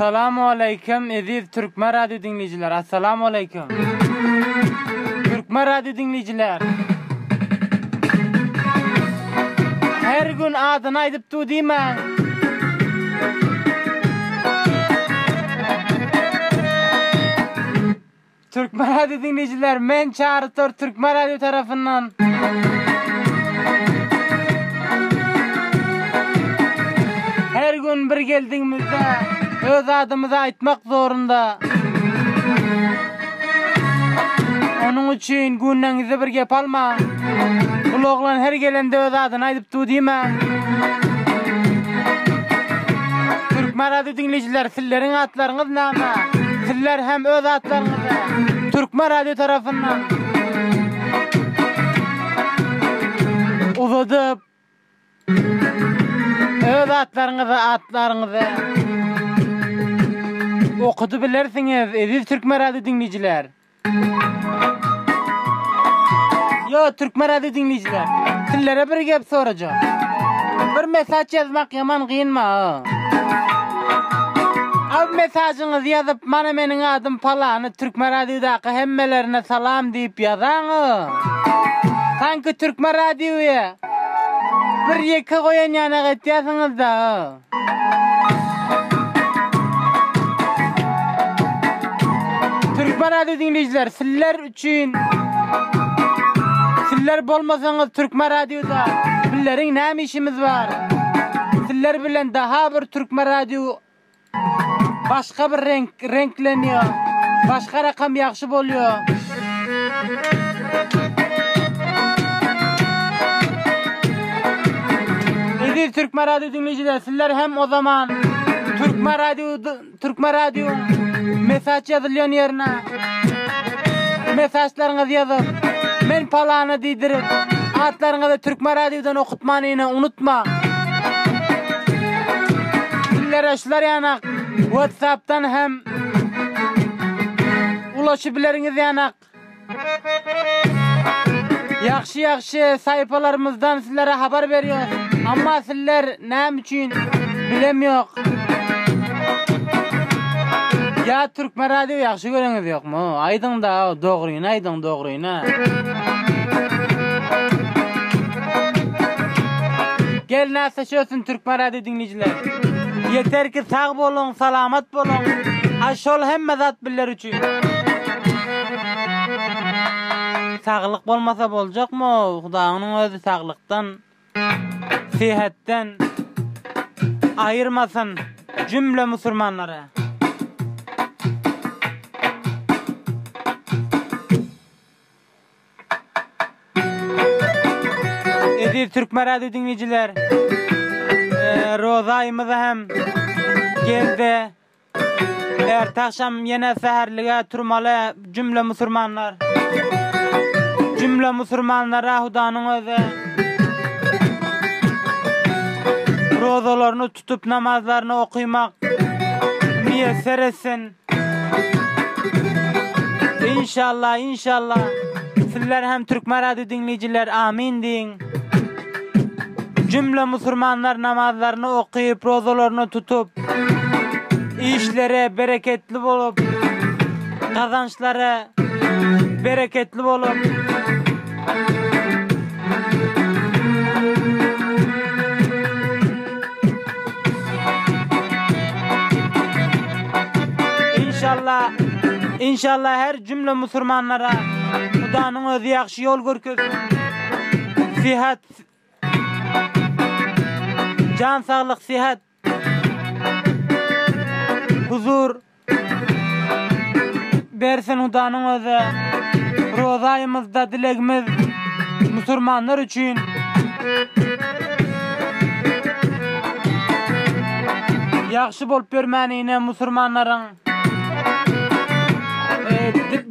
Assalamu aleyküm aziz Türkmen radyo dinleyiciler. Assalamu aleyküm. Türkmen radyo dinleyiciler. Her gün adını aydıp du deymen. Türkmen radyo dinleyiciler, men çağrıtır Türkmen radyo tarafından. Her gün bir geldiğimizde öz adımızı aytmak zorunda. Onun için günnenizi bir gep alma. Bu oğlan her gelende öz adını aytıp du deyme. Türkmen radyo dinleyiciler, sizlerin adlarınız näme? Sizler hem öz adlarınızı Türkmen radyo tarafından uzadıp öz adlarınızı okudu bilirsiniz aziz Türkmen radyo dinleyiciler. Yo Türkmen radyo dinleyiciler, sizlere bir gep soracağım. Bir mesaj yazmak yaman kıyınma. Abi mesajınızı yazıp bana menin adım falanı Türkmen radyodaki hemmelerine salam deyip yazanı. Sanki Türkmen radyoya bir yeke koyan yana getiyorsunuz da. Türkmen radyo dinleyiciler, sizler için, sizler bolmasanız Türkmen radyoda bizlerin näme işimiz var? Sizler bilen daha bir Türkmen radyo başka bir renkleniyor. Başka rakam yaxşı boluyor. Aziz Türkmen radyo dinleyiciler, sizler hem o zaman Türkmen radyo mesaj yazılıyor yerine mesajlarınızı yazıp men palanı deydirip adlarınızı Türkmen radyodan okutmanını unutma. Sizlere şular yanak WhatsApp'tan hem ulaşabilirsiniz yanak. Yaxşı sayfalarımızdan sizlere haber veriyoruz. Ama sizler näme için bilemiyor. Ya Türkmen radyo yaxşı görüňiz ýokmy? Aydın da doğruyna. Gel näse şolsun Türkmen radyo dinleyiciler. Yeter ki sağ bolun, salamat bolun. Aşol hemme zat biller üçin. Sağlık bolmasa boljakmy? Hudaýynyň özü sağlıktan, sihattan ayırmasın cümle musulmanlara. Aziz Türkmen radyo dinleyiciler, rozayımız hem geldi. Ertaşam yine seherlige turmalı cümle musulmanlar. Cümle musulmanlara Hudaýynyň özü rozalarını tutup namazlarını okuymak müyesser etsin. İnşallah sizler hem Türkmen radyo dinleyiciler amin deyin. Cümle musulmanlar namazlarını okuyup rozalarını tutup işlere bereketli bolup kazançlara bereketli bolup İnşallah her cümle musulmanlara Hudaýynyň özü ýaxşy ýol görkezsin. Sihat, can sağlık, sihat, huzur bersin Hudaýynyň özü. Rozaýymyzda dilegimiz musulmanlar üçin ýaxşy bolup bermänine musulmanlaryň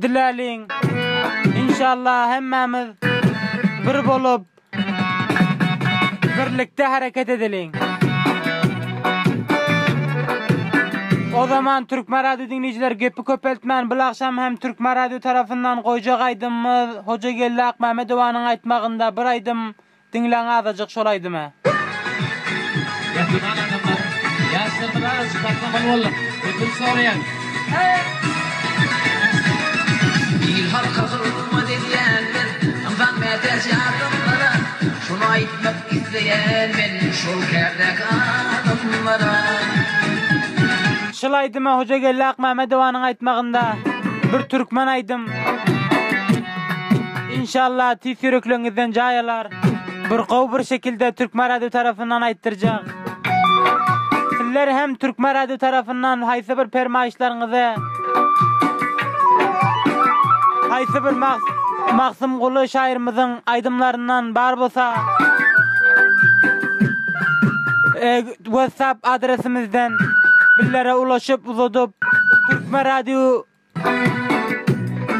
diläliň. İnşallah hemmemiz bir bolup birlikde hareket edelim. O zaman Türkmen radyo dinleyiciler gepi köpeltmän. Bu akşam hem Türkmen radyo tarafından goýjak aýdymyz Hoca Gelli Akmamedowanyň aýtmagynda bir aýdym dinleň azajyk şol aýdymy. Ya Bir soruyan. Bir halka kılma dediyenler, amdan metes yardımlara, şunu aytmak isteyen ben şol kerdek adımlara. Şılaydıma Hoca Gellak Mehmedovanın aytmağında bir Türkmen aydım. İnşallah tis yüreklerinizden cayalar. Bir qav bir şekilde Türkmen Radio tarafından ayttıracak. Sizler hem Türkmen Radio tarafından haysi bir permayişlarınızı, haysi bir Maksım Kulu şairimizin aydımlarından bar bolsa WhatsApp adresimizden billere ulaşıp uzadıp Türkmen Radio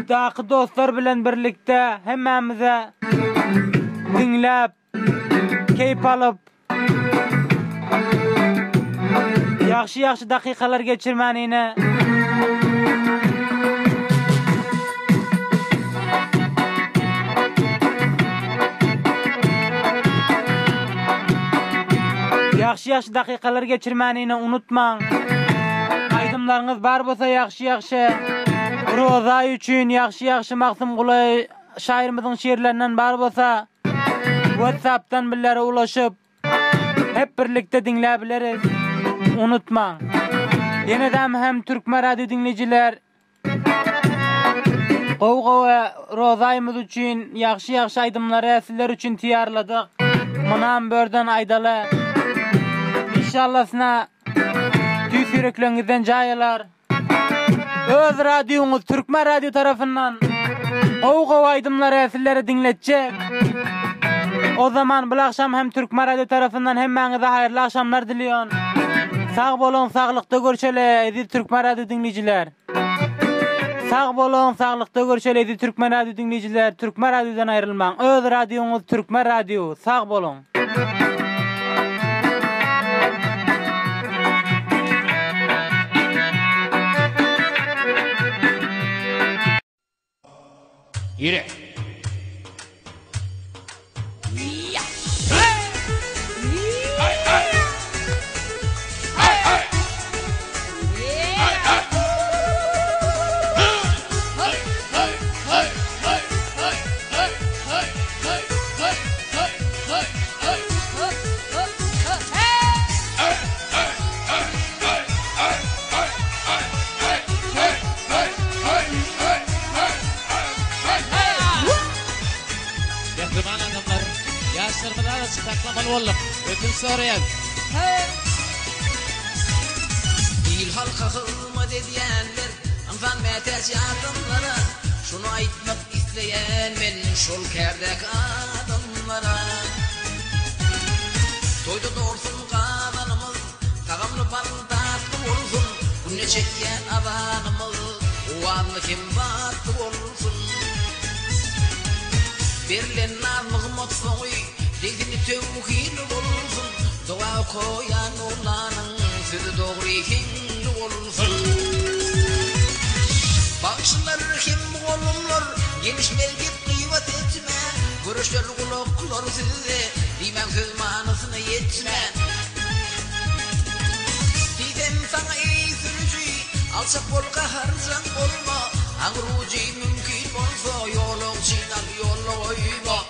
daqı dostlar bilen birlikte hemmemize dinlep keyif alıp yaxşı dakikalar geçirmenine yaxşı dakikalar geçirmenini unutmang. Aydımlarınız bar bolsa yaxşı Roza üçün yaxşı Maksım Kulu şairimizin şiirlerinden bar bolsa WhatsApp'tan billere ulaşıp hep birlikte dinleyebiliriz. Unutmang. Yeniden hem Türkmen Radio dinleyiciler Qoğu Roza'ymız üçün yaxşı aydımları sizler üçün tiyarladık. Mınam börden aydalı. İnşallah sına tüy yüreklerinizden cayalar. Öz radyonuz Türkmen Radio tarafından Qoğu aydımları sizlere dinletecek. O zaman bu akşam hem Türkmen Radio tarafından hem bana da hayırlı akşamlar diliyorum. Sağ bolun, sağlıkta görüşelim Türkmen Radio dinleyiciler. Sağ bolun, sağlıkta görüşelim Türkmen Radio dinleyiciler. Türkmen Radyo'dan ayrılmayın. Öz radyonuz Türkmen Radio. Sağ bolun. Yürü. Vallahi ötün soruyan. Bir halka kılma dediyenler, amdan metes yardımlara, şunu aytmak isteyen ben şol kerdek adımlara. Toyda doğursun kananımız, tağamlı bal tatlı olsun, bu ne çekken adanımız, o anlı kim battı olsun. Berilen nazmığı mutfağı, Degini tevhid olsun, dua koyan olanın sözü doğru kimdi olsun. Bağışlar kim olumlar, geniş mevcut kıyvat etme, görüşler kulaklar size, dimem söz manasına yetme. Didem sana iyi sürücü, alçak bol kaharcan olma, angruci mümkün olsa yolun çiğnal yolla oyma.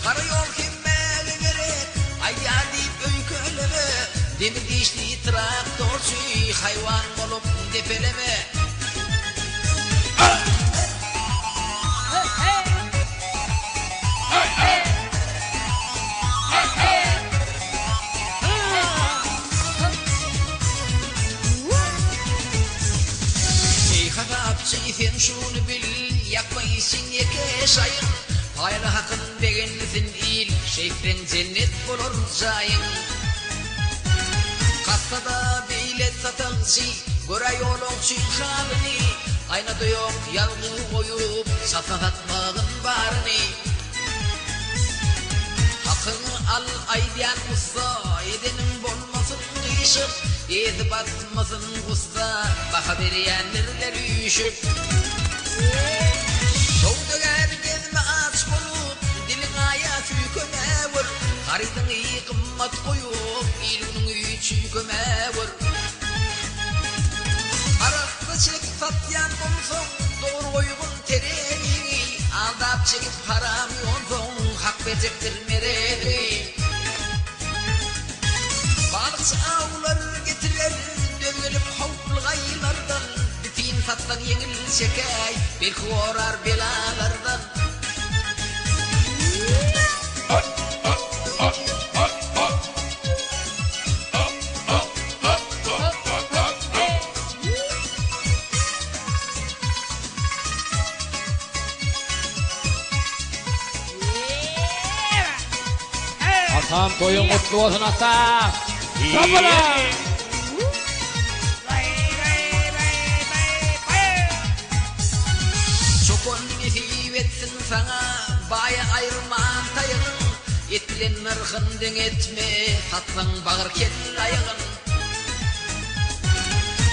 Karayol kimmeli gerek, aydi adip öyköleme, demir dişli traktörçü, hayvan bolup depeleme. Hafapçı sen şunu bil, yakmayısın yeke şayın. Hayırlı hakkın beğenlisin değil, şeyhten cennet bulur cayın. Kastada bilet satılsı, göre yolun çıkalını, aynada yok yalgı koyup, satın atmağın barını. Hakkını al aydiyan usta, edenin bolmasın kıyışıp, yedi batmasın usta, baka veriyenlerler üşüp. Soğuda gezme aç bulup, dilin ayat yüküme vur. Karidin iyi kımmat koyup, ilginin içi köme vur. çekip haram yoldan hak verecektir meredi. Balıkçı avlar getirir dövülüp havlu gaylardan, bitin tattan yengil çekey belki uğrar belalardan. Atam toyun kutlu olsun ata. Sabırlar. Çokon nefib etsin sana baya ayırman tayığın, etbilen mırkın etme tatlın bağır kel ayığın.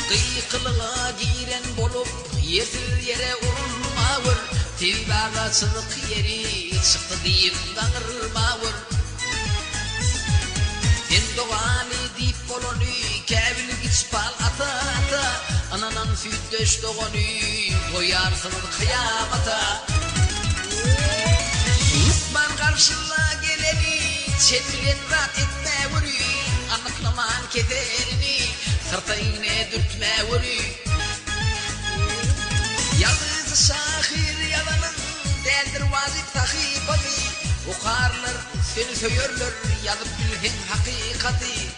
Kıykılığa giren bolup yersiz yere urulmavır, tevibaga sılık yeri çıktı deyip dağırmavır. Doğani deyip bolonu kəbil giçpal ata ata, ananan sütdöş doğunu koyarsın kıyamata. Isman karşıla geleni çeviren rahat etme vürü, anıklaman kederini sırtayına dürtme vürü. Yalnız şahir yalanın değildir vazif takibatı, okarlar seni söyürler yazıp bilhin hakikati.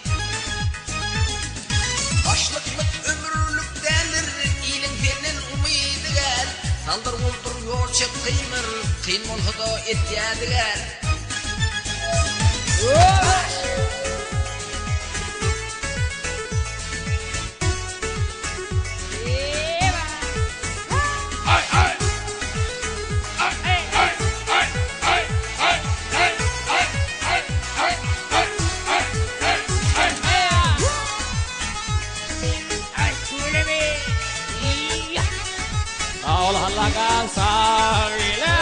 Başlıklık ömürlük denir, iyilin birinin umidi gel. Saldır buldur yol çek kıymır, kıyın molhuda etyadi gel. Ol halagan sarila.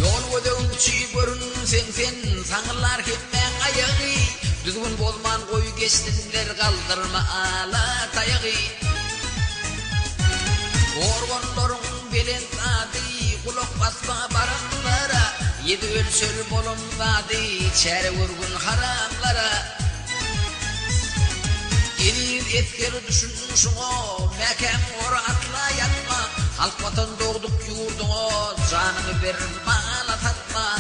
Yol ödevçi görünsen sen sanırlar hemmen ayağı, düzgün bolman koy geçtinler kaldırma ala tayağı. Orgonların belen tadı kulak basma baranlara, yedi ölçül bolum vadı çare vurgun haramlara. Elin etker düşünsün o mekan ora atla yatma, halk vatan doğduk yurduna canını verir mala tatma.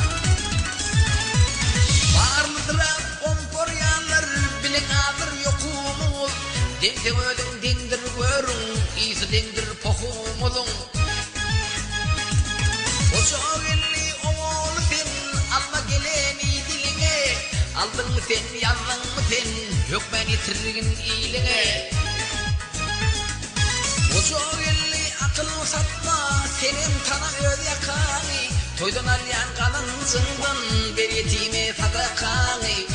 Varlıdıra komporyanlar bilin adır yokumuz, dengde ödün dengdir görün, iyisi dengdir pohumuzun. Ocağı elli oğlu fen, alma geleni diline, aldın mı fen, yazdın mı fen, hükmen yitirgin iyiliğe. Ocağı elli akıl satma, senin tana öd yakanı, toydan alyan kalın zından, bir yetime sadakani.